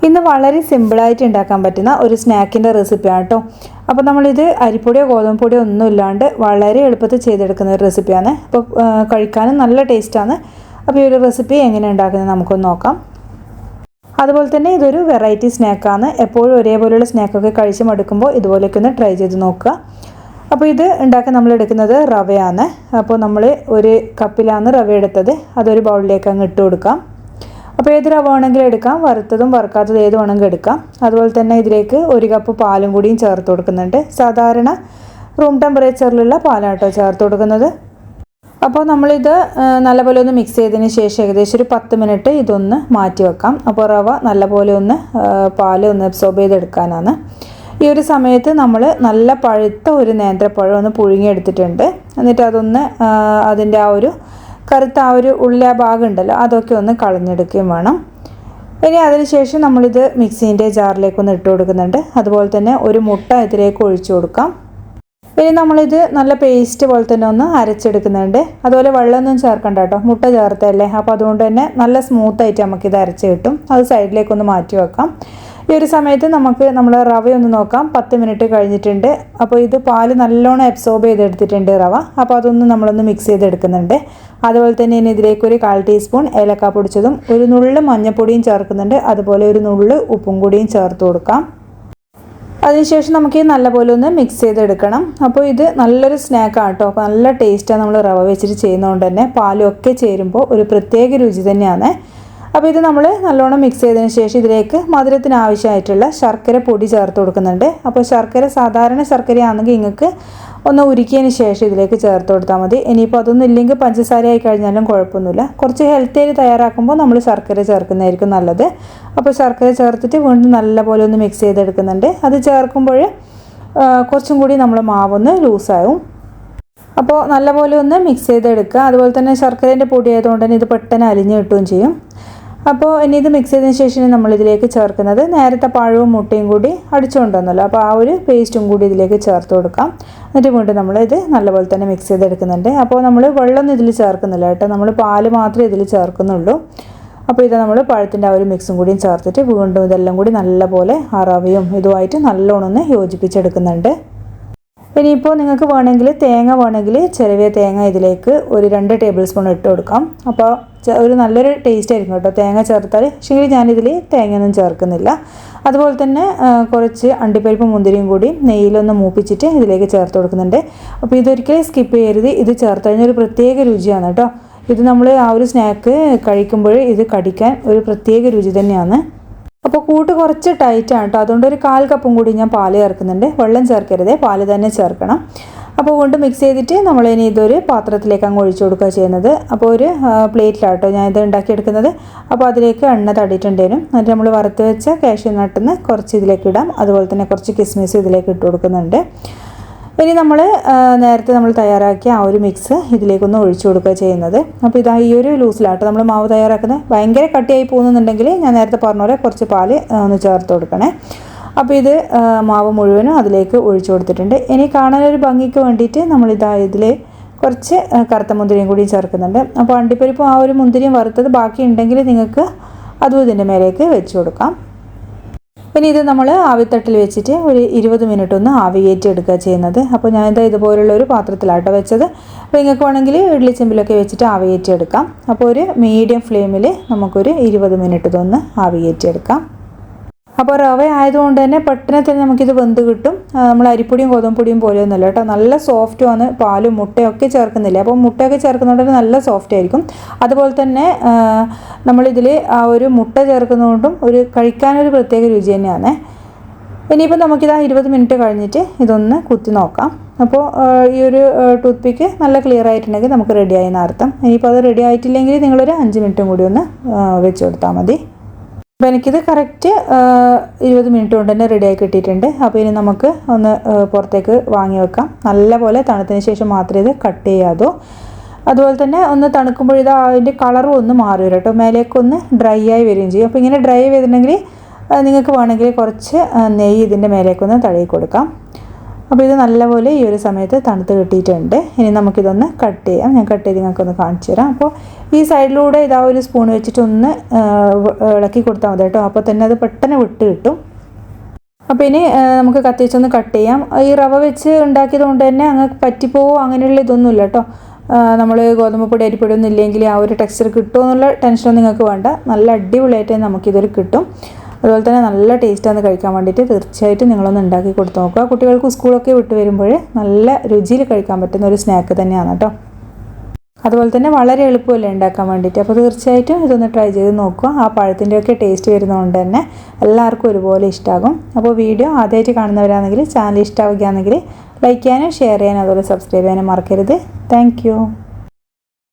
ഇന്ന് വളരെ സിമ്പിളായിട്ട് ഉണ്ടാക്കാൻ പറ്റുന്ന ഒരു സ്നാക്കിൻ്റെ റെസിപ്പിയാണ് കേട്ടോ. അപ്പോൾ നമ്മളിത് അരിപ്പൊടിയോ ഗോതമ്പ് പൊടിയോ ഒന്നും ഇല്ലാണ്ട് വളരെ എളുപ്പത്തിൽ ചെയ്തെടുക്കുന്ന ഒരു റെസിപ്പിയാണ്. അപ്പോൾ കഴിക്കാനും നല്ല ടേസ്റ്റാണ്. അപ്പോൾ ഈ ഒരു റെസിപ്പി എങ്ങനെ ഉണ്ടാക്കുന്നത് നമുക്കൊന്ന് നോക്കാം. അതുപോലെ തന്നെ ഇതൊരു വെറൈറ്റി സ്നാക്കാണ്. എപ്പോഴും ഒരേപോലെയുള്ള സ്നാക്കൊക്കെ കഴിച്ച് മടുക്കുമ്പോൾ ഇതുപോലെയൊക്കെ ഒന്ന് ട്രൈ ചെയ്ത് നോക്കുക. അപ്പോൾ ഇത് ഉണ്ടാക്കാൻ നമ്മൾ എടുക്കുന്നത് റവയാണ്. അപ്പോൾ നമ്മൾ ഒരു കപ്പിലാണ് റവ എടുത്തത്. അതൊരു ബൗളിലേക്ക് അങ്ങ് ഇട്ട് കൊടുക്കാം. അപ്പോൾ ഏത് റവ വേണമെങ്കിലും എടുക്കാം, വറുത്തതും വറുക്കാത്തതും ഏത് വേണമെങ്കിലും എടുക്കാം. അതുപോലെ തന്നെ ഇതിലേക്ക് ഒരു കപ്പ് പാലും കൂടിയും ചേർത്ത് കൊടുക്കുന്നുണ്ട്. സാധാരണ റൂം ടെമ്പറേച്ചറിലുള്ള പാലാട്ടോ ചേർത്ത് കൊടുക്കുന്നത്. അപ്പോൾ നമ്മളിത് നല്ലപോലെ ഒന്ന് മിക്സ് ചെയ്തതിന് ശേഷം ഏകദേശം ഒരു 10 മിനിറ്റ് ഇതൊന്ന് മാറ്റി വെക്കാം. അപ്പോൾ റവ നല്ലപോലെ ഒന്ന് പാൽ ഒന്ന് അബ്സോർബ് ചെയ്തെടുക്കാനാണ്. ഈ ഒരു സമയത്ത് നമ്മൾ നല്ല പഴുത്ത ഒരു നേന്ത്രപ്പഴം ഒന്ന് പുഴുങ്ങിയെടുത്തിട്ടുണ്ട്. എന്നിട്ട് അതൊന്ന് അതിൻ്റെ ആ ഒരു കറുത്ത ആ ഒരു ഉള്ളിലെ ഭാഗം ഉണ്ടല്ലോ അതൊക്കെ ഒന്ന് കളഞ്ഞെടുക്കുകയും വേണം. ഇനി അതിനുശേഷം നമ്മളിത് മിക്സീൻ്റെ ജാറിലേക്കൊന്ന് ഇട്ട് കൊടുക്കുന്നുണ്ട്. അതുപോലെ തന്നെ ഒരു മുട്ട ഇതിലേക്ക് ഒഴിച്ചു കൊടുക്കാം. ഇനി നമ്മളിത് നല്ല പേസ്റ്റ് പോലെ തന്നെ ഒന്ന് അരച്ചെടുക്കുന്നുണ്ട്. അതുപോലെ വെള്ളമൊന്നും ചേർക്കണ്ട കേട്ടോ, മുട്ട ചേർത്തല്ലേ. അപ്പോൾ അതുകൊണ്ട് തന്നെ നല്ല സ്മൂത്തായിട്ട് നമുക്കിത് അരച്ച് കിട്ടും. അത് സൈഡിലേക്കൊന്ന് മാറ്റി വെക്കാം. ഈ ഒരു സമയത്ത് നമ്മൾ റവയൊന്ന് നോക്കാം. 10 മിനിറ്റ് കഴിഞ്ഞിട്ടുണ്ട്. അപ്പോൾ ഇത് പാല് നല്ലോണം അബ്സോർബ് ചെയ്തെടുത്തിട്ടുണ്ട് റവ. അപ്പോൾ അതൊന്ന് നമ്മളൊന്ന് മിക്സ് ചെയ്തെടുക്കുന്നുണ്ട്. അതുപോലെ തന്നെ ഇനി ഇതിലേക്ക് ഒരു 1/4 ടീസ്പൂൺ ഏലക്ക പൊടിച്ചതും ഒരു നുള്ള് മഞ്ഞൾപ്പൊടിയും ചേർക്കുന്നുണ്ട്. അതുപോലെ ഒരു നുള്ള് ഉപ്പും കൂടിയും ചേർത്ത് കൊടുക്കാം. അതിനുശേഷം നമുക്ക് നല്ലപോലെ ഒന്ന് മിക്സ് ചെയ്തെടുക്കണം. അപ്പോൾ ഇത് നല്ലൊരു സ്നാക്കാണ് കേട്ടോ. അപ്പോൾ നല്ല ടേസ്റ്റാണ് നമ്മൾ റവ വെച്ചിട്ട് ചെയ്യുന്നതുകൊണ്ട് തന്നെ. പാലും ഒക്കെ ചേരുമ്പോൾ ഒരു പ്രത്യേക രുചി തന്നെയാണ്. അപ്പോൾ ഇത് നമ്മൾ നല്ലോണം മിക്സ് ചെയ്തതിന് ശേഷം ഇതിലേക്ക് മധുരത്തിന് ആവശ്യമായിട്ടുള്ള ശർക്കര പൊടി ചേർത്ത് കൊടുക്കുന്നുണ്ട്. അപ്പോൾ ശർക്കര സാധാരണ ശർക്കരയാണെങ്കിൽ നിങ്ങൾക്ക് ഒന്ന് ഉരുക്കിയതിന് ശേഷം ഇതിലേക്ക് ചേർത്ത് കൊടുത്താൽ മതി. ഇനിയിപ്പോൾ അതൊന്നും ഇല്ലെങ്കിൽ പഞ്ചസാര ആയി കഴിഞ്ഞാലും കുഴപ്പമൊന്നുമില്ല. കുറച്ച് ഹെൽത്തിയായി തയ്യാറാക്കുമ്പോൾ നമ്മൾ ശർക്കര ചേർക്കുന്നതായിരിക്കും നല്ലത്. അപ്പോൾ ശർക്കര ചേർത്തിട്ട് വീണ്ടും നല്ലപോലെ ഒന്ന് മിക്സ് ചെയ്തെടുക്കുന്നുണ്ട്. അത് ചേർക്കുമ്പോൾ കുറച്ചും കൂടി നമ്മൾ മാവൊന്ന് ലൂസാവും. അപ്പോൾ നല്ലപോലെ ഒന്ന് മിക്സ് ചെയ്തെടുക്കുക. അതുപോലെ തന്നെ ശർക്കരേൻ്റെ പൊടി ആയതുകൊണ്ട് തന്നെ ഇത് പെട്ടെന്ന് അലിഞ്ഞ് കിട്ടുകയും ചെയ്യും. അപ്പോൾ ഇനി ഇത് മിക്സ് ചെയ്തതിന് ശേഷം നമ്മളിതിലേക്ക് ചേർക്കുന്നത് നേരത്തെ പഴവും മുട്ടയും കൂടി അടിച്ചുകൊണ്ടുവന്നല്ലോ. അപ്പോൾ ആ ഒരു പേസ്റ്റും കൂടി ഇതിലേക്ക് ചേർത്ത് കൊടുക്കാം. എന്നിട്ട് വീണ്ടും നമ്മളിത് നല്ലപോലെ തന്നെ മിക്സ് ചെയ്തെടുക്കുന്നുണ്ട്. അപ്പോൾ നമ്മൾ വെള്ളമൊന്നും ഇതിൽ ചേർക്കുന്നില്ല കേട്ടോ, നമ്മൾ പാല് മാത്രമേ ഇതിൽ ചേർക്കുന്നുള്ളൂ. അപ്പോൾ ഇത് നമ്മൾ പഴത്തിൻ്റെ ആ ഒരു മിക്സും കൂടിയും ചേർത്തിട്ട് വീണ്ടും ഇതെല്ലാം കൂടി നല്ലപോലെ ആ റവയും ഇതുമായിട്ട് നല്ലോണം ഒന്ന് യോജിപ്പിച്ചെടുക്കുന്നുണ്ട്. ഇനിയിപ്പോൾ നിങ്ങൾക്ക് തേങ്ങ വേണമെങ്കിൽ ചെറിയ തേങ്ങ ഇതിലേക്ക് ഒരു 2 ടേബിൾ സ്പൂൺ ഇട്ട് കൊടുക്കാം. അപ്പോൾ ഒരു നല്ലൊരു ടേസ്റ്റ് ആയിരിക്കും കേട്ടോ തേങ്ങ ചേർത്താൽ. പക്ഷേ ഞാനിതിൽ തേങ്ങയൊന്നും ചേർക്കുന്നില്ല. അതുപോലെ തന്നെ കുറച്ച് അണ്ടിപ്പരിപ്പും മുന്തിരിയും കൂടി നെയ്യിലൊന്ന് മൂപ്പിച്ചിട്ട് ഇതിലേക്ക് ചേർത്ത് കൊടുക്കുന്നുണ്ട്. അപ്പോൾ ഇതൊരിക്കലും സ്കിപ്പ് ചെയ്യരുത്. ഇത് ചേർത്ത് കഴിഞ്ഞാൽ ഒരു പ്രത്യേക രുചിയാണ് കേട്ടോ. ഇത് നമ്മൾ ആ ഒരു സ്നാക്ക് കഴിക്കുമ്പോൾ ഇത് കടിക്കാൻ ഒരു പ്രത്യേക രുചി തന്നെയാണ്. അപ്പോൾ കൂട്ട് കുറച്ച് ടൈറ്റാണ് കേട്ടോ. അതുകൊണ്ട് ഒരു 1/4 കപ്പും കൂടി ഞാൻ പാല് ചേർക്കുന്നുണ്ട്. വെള്ളം ചേർക്കരുത്, പാല് തന്നെ ചേർക്കണം. അപ്പോൾ വീണ്ടും മിക്സ് ചെയ്തിട്ട് നമ്മളിനി ഇതൊരു പാത്രത്തിലേക്ക് അങ്ങ് ഒഴിച്ചു കൊടുക്കുക ചെയ്യുന്നത്. അപ്പോൾ ഒരു പ്ലേറ്റിലാട്ടോ ഞാൻ ഇത് ഉണ്ടാക്കിയെടുക്കുന്നത്. അപ്പോൾ അതിലേക്ക് എണ്ണ തടിയിട്ടുണ്ടേനും. എന്നിട്ട് നമ്മൾ വറുത്ത് വെച്ച കാഷ്യൂ നട്ടെന്ന് കുറച്ച് ഇതിലേക്ക് ഇടാം. അതുപോലെ തന്നെ കുറച്ച് കിസ്മിസ് ഇതിലേക്ക് ഇട്ട് കൊടുക്കുന്നുണ്ട്. ഇനി നേരത്തെ നമ്മൾ തയ്യാറാക്കിയ ആ ഒരു മിക്സ് ഇതിലേക്കൊന്ന് ഒഴിച്ചു കൊടുക്കുക ചെയ്യുന്നത്. അപ്പോൾ ഇതാ ഈ ഒരു ലൂസിലാട്ടോ നമ്മൾ മാവ് തയ്യാറാക്കുന്നത്. ഭയങ്കര കട്ടിയായി പോകുന്നുണ്ടെങ്കിൽ ഞാൻ നേരത്തെ പറഞ്ഞ പോലെ കുറച്ച് പാല് ഒന്ന് ചേർത്ത് കൊടുക്കണേ. അപ്പോൾ ഇത് മാവ് മുഴുവനും അതിലേക്ക് ഒഴിച്ചു കൊടുത്തിട്ടുണ്ട്. ഇനി കാണാനൊരു ഭംഗിക്ക് വേണ്ടിയിട്ട് ഇതിൽ കുറച്ച് കറുത്ത മുന്തിരിയും കൂടി ചേർക്കുന്നുണ്ട്. അപ്പോൾ അണ്ടിപ്പരിപ്പും ആ ഒരു മുന്തിരിയും വറുത്തത് ബാക്കി ഉണ്ടെങ്കിൽ നിങ്ങൾക്ക് അതും ഇതിൻ്റെ മേലേക്ക് വെച്ച് കൊടുക്കാം. ഇനി ഇത് നമ്മൾ ആവിത്തട്ടിൽ വെച്ചിട്ട് ഒരു 20 മിനിറ്റ് ഒന്ന് ആവി കയറ്റി എടുക്കുക ചെയ്യുന്നത്. അപ്പോൾ ഞാനിത് ഇതുപോലുള്ള ഒരു പാത്രത്തിലാട്ടോ വെച്ചത്. അപ്പോൾ നിങ്ങൾക്ക് വേണമെങ്കിൽ ഇഡ്ഡലി ചെമ്പിലൊക്കെ വെച്ചിട്ട് ആവി കയറ്റി എടുക്കാം. അപ്പോൾ ഒരു മീഡിയം ഫ്ലെയിമിൽ നമുക്കൊരു 20 മിനിറ്റ് ഇതൊന്ന് ആവി കയറ്റി എടുക്കാം. അപ്പോൾ റവ ആയതുകൊണ്ട് തന്നെ പെട്ടെന്ന് തന്നെ നമുക്കിത് വെന്ത് കിട്ടും. നമ്മൾ അരിപ്പൊടിയും ഗോതമ്പ് പൊടിയും പോലെയൊന്നുമല്ല കേട്ടോ, നല്ല സോഫ്റ്റുമാണ്. പാലും മുട്ടയൊക്കെ ചേർക്കുന്നില്ല. അപ്പോൾ മുട്ടയൊക്കെ ചേർക്കുന്നതുകൊണ്ട് നല്ല സോഫ്റ്റ് ആയിരിക്കും. അതുപോലെ തന്നെ നമ്മളിതിൽ ആ ഒരു മുട്ട ചേർക്കുന്നതുകൊണ്ടും കഴിക്കാനൊരു പ്രത്യേക രുചി തന്നെയാണ്. ഇനിയിപ്പോൾ നമുക്കിത് 20 മിനിറ്റ് കഴിഞ്ഞിട്ട് ഇതൊന്ന് കുത്തി നോക്കാം. അപ്പോൾ ഈ ഒരു ടൂത്ത് പിക്ക് നല്ല ക്ലിയർ ആയിട്ടുണ്ടെങ്കിൽ നമുക്ക് റെഡിയായി എന്നർത്ഥം. ഇനിയിപ്പോൾ അത് റെഡി ആയിട്ടില്ലെങ്കിൽ നിങ്ങളൊരു 5 മിനിറ്റും കൂടി ഒന്ന് വെച്ച് കൊടുത്താൽ മതി. അപ്പോൾ എനിക്കിത് കറക്റ്റ് 20 മിനിറ്റ് കൊണ്ട് തന്നെ റെഡിയായി കിട്ടിയിട്ടുണ്ട്. അപ്പോൾ ഇനി നമുക്ക് ഒന്ന് പുറത്തേക്ക് വാങ്ങി വെക്കാം. നല്ലപോലെ തണുത്തതിന് ശേഷം മാത്രമേ ഇത് കട്ട് ചെയ്യാതോ. അതുപോലെ തന്നെ ഒന്ന് തണുക്കുമ്പോൾ അതിൻ്റെ കളറും ഒന്ന് മാറി വരും കേട്ടോ, മേലേക്കൊന്ന് ഡ്രൈ ആയി വരികയും ചെയ്യും. അപ്പോൾ ഇങ്ങനെ ഡ്രൈ ചെയ്തിട്ടുണ്ടെങ്കിൽ നിങ്ങൾക്ക് വേണമെങ്കിൽ കുറച്ച് നെയ്യ് ഇതിൻ്റെ മേലേക്കൊന്ന് തടവി കൊടുക്കാം. അപ്പോൾ ഇത് നല്ലപോലെ ഈ ഒരു സമയത്ത് തണുത്ത് കിട്ടിയിട്ടുണ്ട്. ഇനി നമുക്കിതൊന്ന് കട്ട് ചെയ്യാം. ഞാൻ കട്ട് ചെയ്ത് നിങ്ങൾക്കൊന്ന് കാണിച്ചു തരാം. അപ്പോൾ ഈ സൈഡിലൂടെ ഇതാ ഒരു സ്പൂൺ വെച്ചിട്ട് ഒന്ന് ഇളക്കി കൊടുത്താൽ മതി കേട്ടോ. അപ്പോൾ തന്നെ അത് പെട്ടെന്ന് വിട്ട് കിട്ടും. അപ്പോൾ ഇനി നമുക്ക് കത്തി വെച്ചൊന്ന് കട്ട് ചെയ്യാം. ഈ റവ വെച്ച് ഉണ്ടാക്കിയത് കൊണ്ട് തന്നെ അങ്ങ് പറ്റിപ്പോവോ അങ്ങനെയുള്ള ഇതൊന്നുമില്ല കേട്ടോ. നമ്മൾ ഗോതമ്പ് പൊടി അരിപ്പൊടി ഒന്നും ഇല്ലെങ്കിൽ ആ ഒരു ടെക്സ്ചർ കിട്ടുമോ എന്നുള്ള ടെൻഷനൊന്നും നിങ്ങൾക്ക് വേണ്ട. നല്ല അടിപൊളിയായിട്ട് നമുക്കിതൊരു കിട്ടും. അതുപോലെ തന്നെ നല്ല ടേസ്റ്റാണ് കഴിക്കാൻ വേണ്ടിയിട്ട് തീർച്ചയായിട്ടും നിങ്ങളൊന്ന് ഉണ്ടാക്കി കൊടുത്ത് നോക്കുക. കുട്ടികൾക്ക് സ്കൂളൊക്കെ വിട്ട് വരുമ്പോൾ നല്ല രുചിയിൽ കഴിക്കാൻ പറ്റുന്ന ഒരു സ്നാക്ക് തന്നെയാണ് കേട്ടോ. അതുപോലെ തന്നെ വളരെ എളുപ്പമല്ലേ ഉണ്ടാക്കാൻ വേണ്ടിയിട്ട്. അപ്പോൾ തീർച്ചയായിട്ടും ഇതൊന്ന് ട്രൈ ചെയ്ത് നോക്കുക. ആ പഴത്തിൻ്റെയൊക്കെ ടേസ്റ്റ് വരുന്നതുകൊണ്ട് തന്നെ എല്ലാവർക്കും ഒരുപോലെ ഇഷ്ടമാകും. അപ്പോൾ വീഡിയോ ആദ്യമായിട്ട് കാണുന്നവരാണെങ്കിൽ ചാനൽ ഇഷ്ടമാവുകയാണെങ്കിൽ ലൈക്ക് ചെയ്യാനും ഷെയർ ചെയ്യാനും അതുപോലെ സബ്സ്ക്രൈബ് ചെയ്യാനും മറക്കരുത്. താങ്ക്